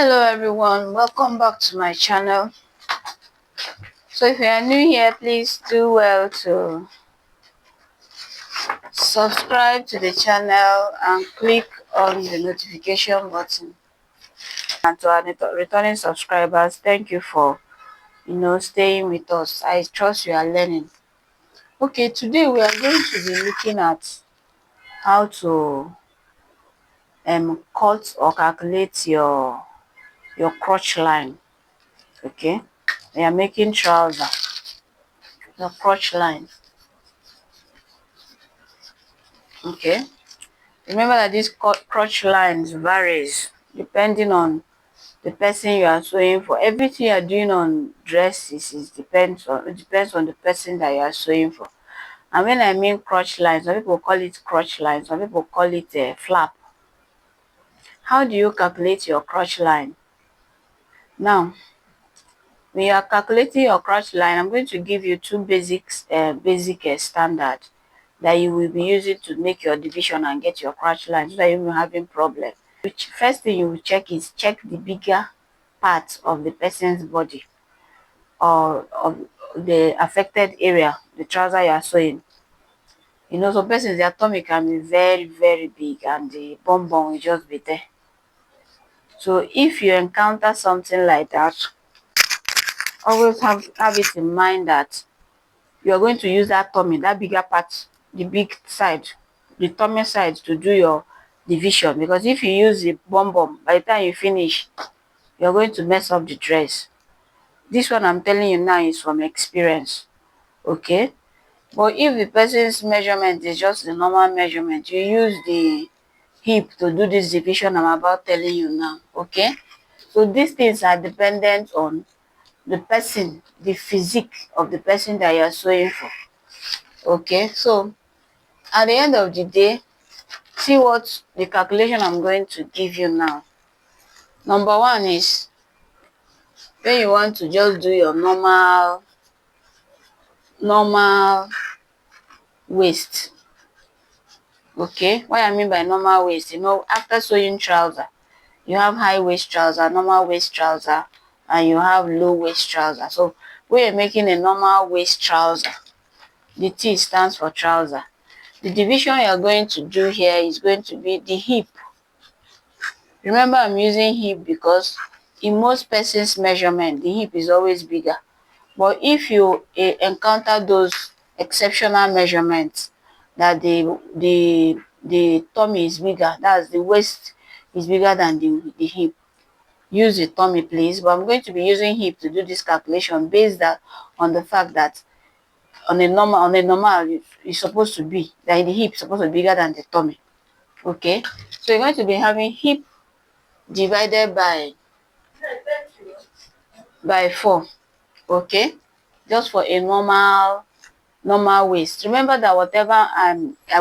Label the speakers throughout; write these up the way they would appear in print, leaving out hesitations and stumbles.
Speaker 1: Hello everyone, welcome back to my channel. So if you are new here, please do well to subscribe to the channel and click on the notification button. And to our returning subscribers, thank you for staying with us. I trust you are learning. Okay, today we are going to be looking at how to cut or calculate your crotch line. Okay, we are making trouser, your crotch line. Okay, remember that this crotch lines varies depending on the person you are sewing for. Everything you are doing on dresses depends on the person that you are sewing for. And when I mean crotch lines, some people call it crotch lines, some people call it a flap. How do you calculate your crotch line? Now, when you are calculating your crotch line, I'm going to give you two basic standard that you will be using to make your division and get your crotch line so that you will having problem. Which first thing you will check the bigger part of the person's body or of the affected area, the trouser you are sewing. Some persons, their tummy can be very, very big and the bum will just be there. So if you encounter something like that, always have it in mind that you are going to use that tummy, that bigger part, the big side, the tummy side to do your division. Because if you use the bum, by the time you finish, you're going to mess up the dress. This one I'm telling you now is from experience. Okay? But if the person's measurement is just the normal measurement, you use the hip to do this division I'm about telling you now. Okay? So these things are dependent on the person, the physique of the person that you're sewing for. Okay? So at the end of the day, see what the calculation I'm going to give you now. Number one is when you want to just do your normal waist. Okay, what I mean by normal waist, after sewing trouser, you have high waist trouser, normal waist trouser, and you have low waist trouser. So when you're making a normal waist trouser, the T stands for trouser. The division you're going to do here is going to be the hip. Remember, I'm using hip because in most persons' measurement, the hip is always bigger. But if you encounter those exceptional measurements that the tummy is bigger, that's the waist is bigger than the hip, use the tummy please. But I'm going to be using hip to do this calculation based on the fact that on a normal it's supposed to be that the hip is supposed to be bigger than the tummy. Okay, so you're going to be having hip divided by 4. Okay, just for a normal waist. Remember that whatever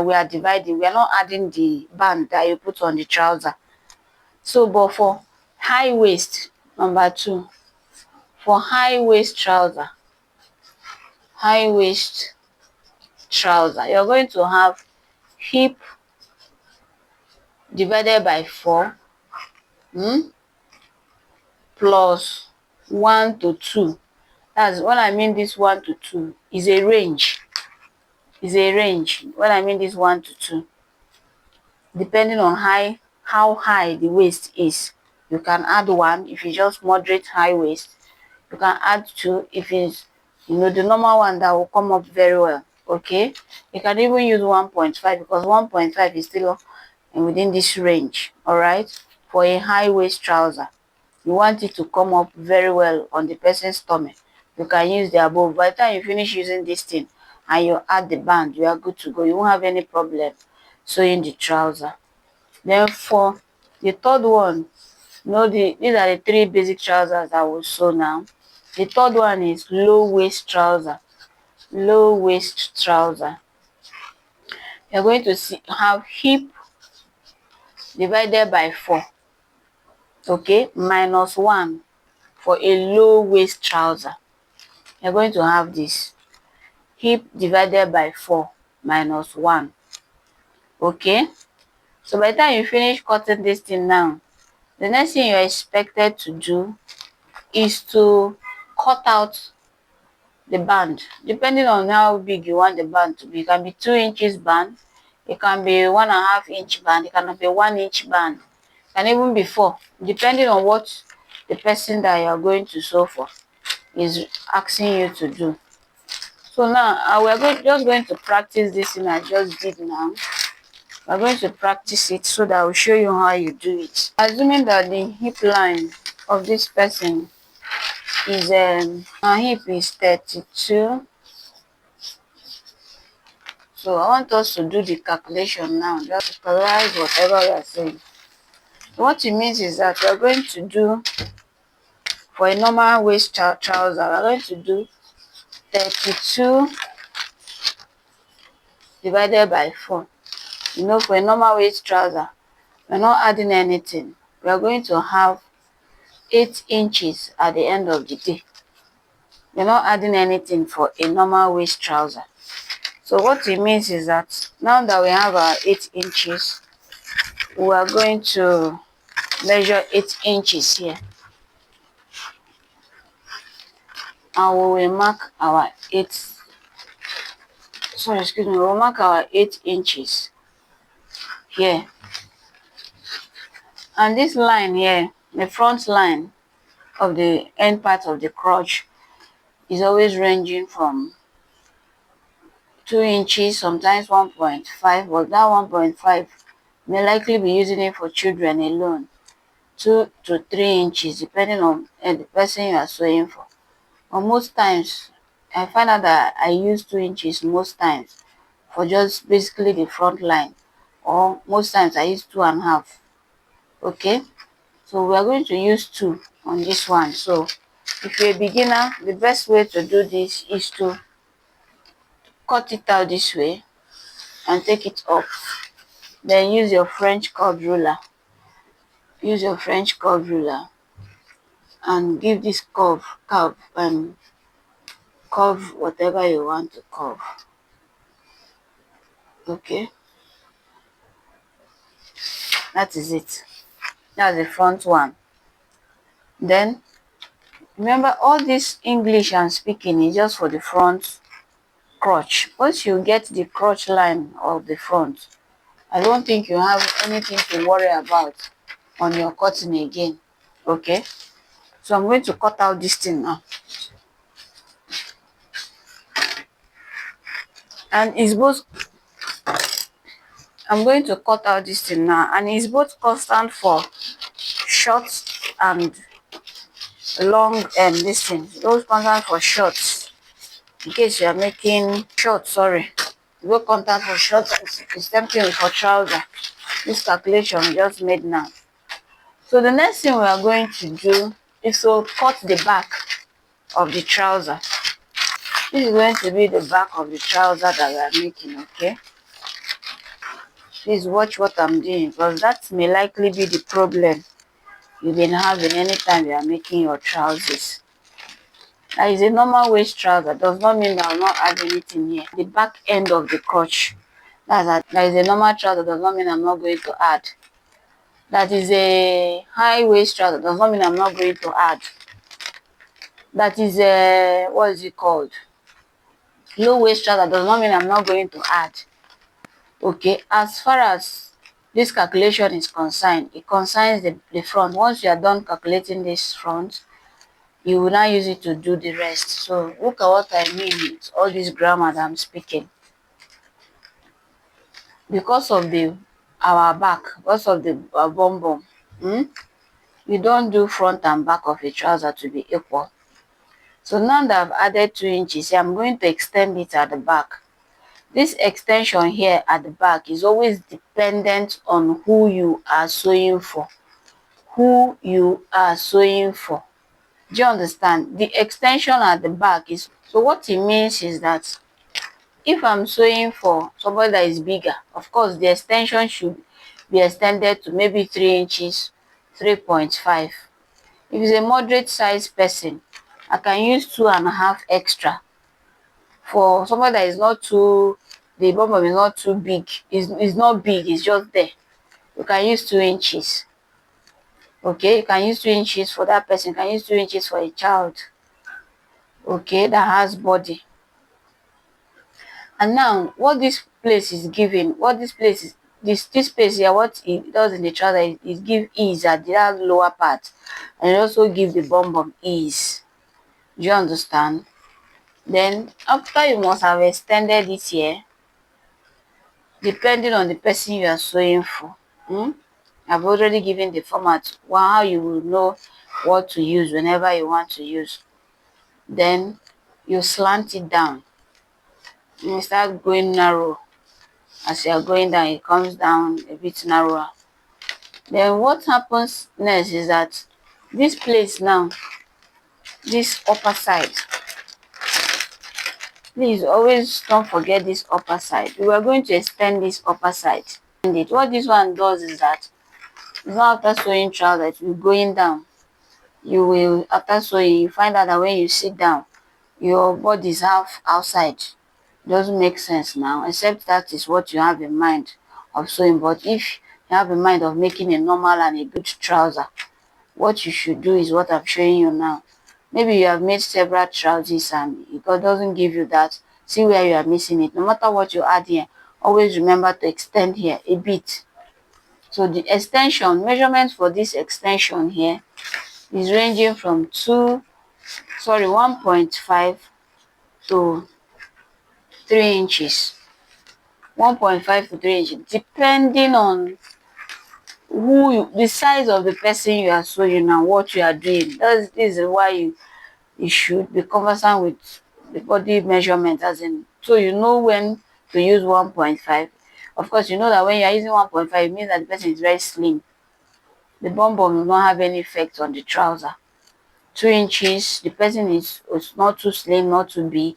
Speaker 1: we are dividing, we are not adding the band that you put on the trouser. So but for high waist, number 2, for high waist trouser, you're going to have hip divided by 4 plus 1 to 2. That's what I mean. This 1 to 2 is a range. What I mean this 1 to 2, depending on how high the waist is, you can add 1. If it's just moderate high waist, you can add 2. If it's the normal one, that will come up very well. Okay, you can even use 1.5 because 1.5 is still within this range. All right, for a high waist trouser, you want it to come up very well on the person's stomach, you can use the above. By the time you finish using this thing and you add the band, you are good to go. You won't have any problem sewing the trouser. Then for the third one, these are the 3 basic trousers that will sew now. The third one is low waist trouser. You're going to have hip divided by 4. Okay, minus 1 for a low waist trouser. You're going to have this hip divided by 4 minus 1. Okay, so by the time you finish cutting this thing now, The next thing you're expected to do is to cut out the band, depending on how big you want the band to be. It can be 2 inches band, it can be 1.5-inch band, it can be 1-inch band, it can even be 4, depending on what the person that you're going to sew for is asking you to do. So now we're just going to practice this thing I just did now. We're going to practice it so that I will show you how you do it. Assuming that the hip line of this person is her hip is 32. So I want us to do the calculation now, just to correct whatever we are saying. So what it means is that we are going to do, for a normal waist trouser, we are going to do 32 divided by 4. You know, for a normal waist trouser, we're not adding anything. We are going to have 8 inches at the end of the day. We're not adding anything for a normal waist trouser. So what it means is that now that we have our 8 inches, we are going to measure 8 inches here. And we will mark our 8, we will mark our 8 inches here. And this line here, the front line of the end part of the crotch, is always ranging from 2 inches, sometimes 1.5, but that 1.5 may likely be using it for children alone. 2 to 3 inches, depending on the person you are sewing for. But most times, I find out that I use 2 inches most times for just basically the front line, or most times I use 2.5. Okay, so we are going to use 2 on this one. So if you're a beginner, the best way to do this is to cut it out this way and take it up. Then use your French curve ruler. Use your French curve ruler and give this curve whatever you want to curve. Okay, that is it. That's the front one. Then remember, all this English I'm speaking is just for the front crotch. Once you get the crotch line of the front, I don't think you have anything to worry about on your cutting again. Okay, so I'm going to cut out this thing now. And it's both, I'm going to cut out this thing now, and it's both constant for short and long this thing. Those constant for shorts, in case you are making short, go contact for short, the same thing for trouser. This calculation we just made now. So the next thing we are going to do is to cut the back of the trouser. This is going to be the back of the trouser that we are making. Okay, please watch what I'm doing, because that may likely be the problem you've been having anytime you are making your trousers. That is a normal waist trouser, does not mean that I will not add anything here. The back end of the crotch, that is a normal trouser, does not mean I'm not going to add. That is a high waist trouser, does not mean I'm not going to add. That is a, what is it called, low waist trouser, does not mean I'm not going to add. Okay, as far as this calculation is concerned, it concerns the front. Once you are done calculating this front, you will now use it to do the rest. So look at what I mean with all this grammar that I'm speaking. Because of our back, because of the bum bum, we don't do front and back of a trouser to be equal. So now that I've added 2 inches here, I'm going to extend it at the back. This extension here at the back is always dependent on who you are sewing for. Who you are sewing for. Do you understand? The extension at the back is, so what it means is that if I'm sewing for somebody that is bigger, of course the extension should be extended to maybe 3 inches, 3.5. If it's a moderate sized person, I can use 2.5 extra. For somebody that is not too, the bum bum is not too big, it's not big, it's just there, you can use 2 inches. Okay, you can use 2 inches for that person, you can use 2 inches for a child, okay, that has body. And now what this place is giving, what this place is, this place here, what it does in the trouser is give ease at the lower part, and it also give the bum ease. Do you understand? Then after, you must have extended it here, depending on the person you are sewing for. I've already given the format, how you will know what to use whenever you want to use. Then you slant it down, you start going narrow. As you are going down, it comes down a bit narrower. Then what happens next is that this place now, this upper side, please always don't forget this upper side. We are going to extend this upper side. And what this one does is that, it's not after sewing trousers, you're going down. You will, after sewing, you find out that when you sit down, your body is half outside. Doesn't make sense now, except that is what you have in mind of sewing. But if you have in mind of making a normal and a good trouser, what you should do is what I'm showing you now. Maybe you have made several trousers and it doesn't give you that. See where you are missing it. No matter what you add here, always remember to extend here a bit. So the extension, measurement for this extension here is ranging from 1.5 to 3 inches. 1.5 to 3 inches, depending on the size of the person you are sewing and what you are doing. This is why you should be conversant with the body measurement, as in, so you know when to use 1.5. Of course, you know that when you are using 1.5, it means that the person is very slim. The bum will not have any effect on the trouser. 2 inches, the person is not too slim, not too big.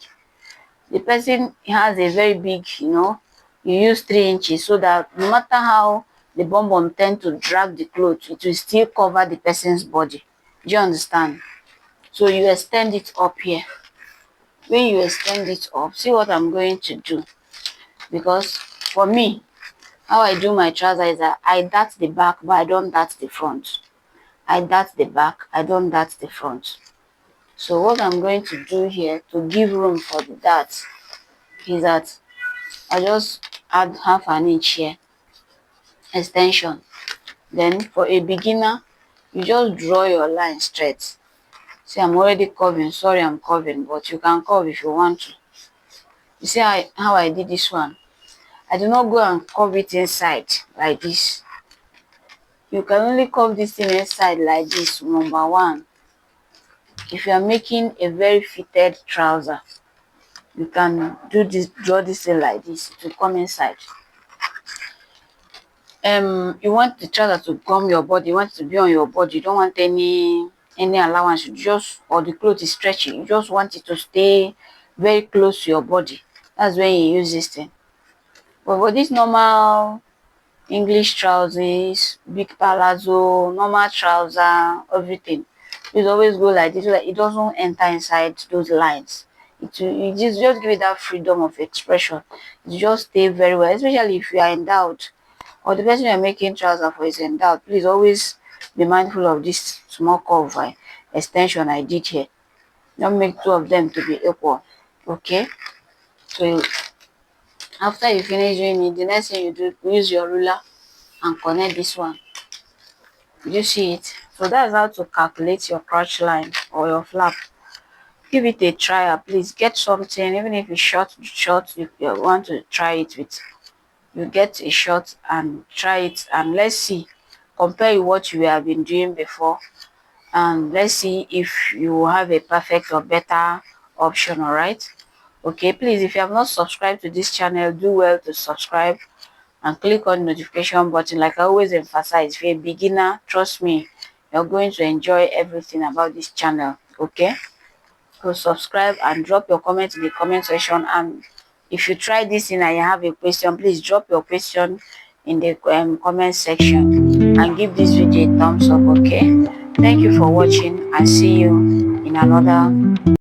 Speaker 1: The person has a very big, you use 3 inches, so that no matter how the bum tend to drag the clothes, it will still cover the person's body. Do you understand? So you extend it up here. When you extend it up, see what I'm going to do. Because for me, how I do my trouser is that I dart the back, but I don't dart the front. I dart the back, I don't dart the front. So what I'm going to do here to give room for the darts is that I just add half an inch here, extension. Then for a beginner, you just draw your line straight. See, I'm already curving. Sorry, I'm curving, but you can curve if you want to. You see how I did this one? I do not go and curve it inside like this. You can only curve this thing inside like this, number one. If you are making a very fitted trouser, you can do this, draw this thing like this to come inside. You want the trouser to gum your body, you want it to be on your body, you don't want any allowance, or the cloth is stretchy, you just want it to stay very close to your body. That's when you use this thing. But for this normal English trousers, big palazzo, normal trouser, everything, please always go like this so that it doesn't enter inside those lines. It just give it that freedom of expression. It just stay very well, especially if you are in doubt, or the person you are making trouser for is in doubt. Please always be mindful of this small curve extension I did here. Don't make two of them to be equal. Okay, so after you finish doing it, the next thing you do, use your ruler and connect this one. You see it? So that's how to calculate your crotch line or your flap. Give it a try. Please get something, even if it's short, you want to try it with. You get a shot and try it, and let's see, compare what you have been doing before, and let's see if you have a perfect or better option. All right, okay, please, if you have not subscribed to this channel, do well to subscribe and click on the notification button. Like I always emphasize, if you're a beginner, trust me, you're going to enjoy everything about this channel. Okay, so subscribe and drop your comment in the comment section. And if you try this and you have a question, please drop your question in the comment section and give this video a thumbs up. Okay, thank you for watching, and see you in another